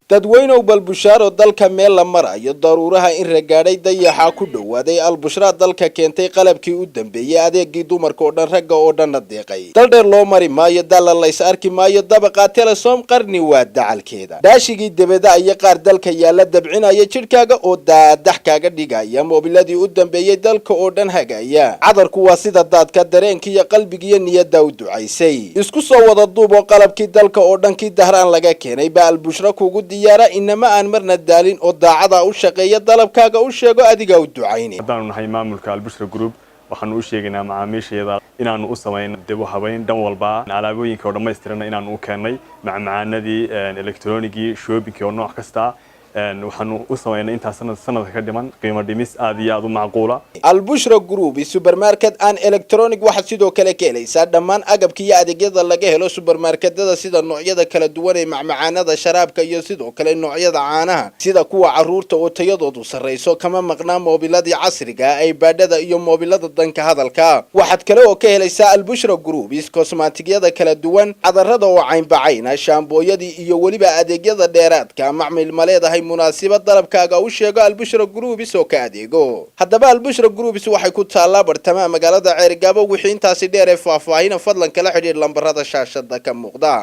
dadweynow balbushaaro dalka meel la marayo daruuraha in ragaaday dayaxa ku dhawaaday albushra dalka keentay qalabkii u dambeeyay adeegii dumarka oo dhan ragga oo dhan deeqay dal dheer loo mari maayo dal la is arki maayo dabaqa telesom qarni waa dacalkeeda daashigii debeda ay qaar dalka yaala dabcinaya jirkaaga oo daadax kaaga dhigaya moobiladii u dambeeyay dalka oo dhan hagaya cadarku waa sida daadka dareenka iyo qalbiga iyo niyada u ducaysay isku soo wada duub oo qalabkii dalka oo dhan ki dahraan laga keenay ba albushra kugu diyaara inama aan marna daalin oo daacada u shaqeeya dalabkaaga u sheego adiga u ducaynay hadaan nahay maamulka albushra group waxaan u sheegaynaa macaamiisheeda inaanu u sameeyno dib u habeyn dhan walba alaabooyinka oo dhameystiran inaanu u keenay macmacaanadii elektroonigii shopping oo nooc kasta waxaan u sameeynaa inta sanadka ka dhiman qiimo dhimis aad iyo aad u macquula albushra group supermarket and electronic waxa sidoo kale ka helaysa dhammaan agabka iyo adeegyada laga helo supermarketada sida noocyada kala duwan ee macmacaanada sharaabka iyo sidoo kale noocyada caanaha sida kuwa caruurta oo tayadoodu sareyso kama maqnaa moobiladii casriga ay baadhada iyo moobilada danka hadalka waxaad kale oo ka helaysa albushra group cosmetigyada kala duwan cadarada oo caynbacayna shaambooyadii iyo waliba adeegyada dheeraadka macmiil maleedahay munaasabad dalabkaaga u sheego albushra group soo ka adeego haddaba albushra group waxay ku taallaa bartamaha magaalada Ceerigaabo wixii intaasi dheer ee faahfaahin fadlan kala xiriir lambarada shaashada ka muuqda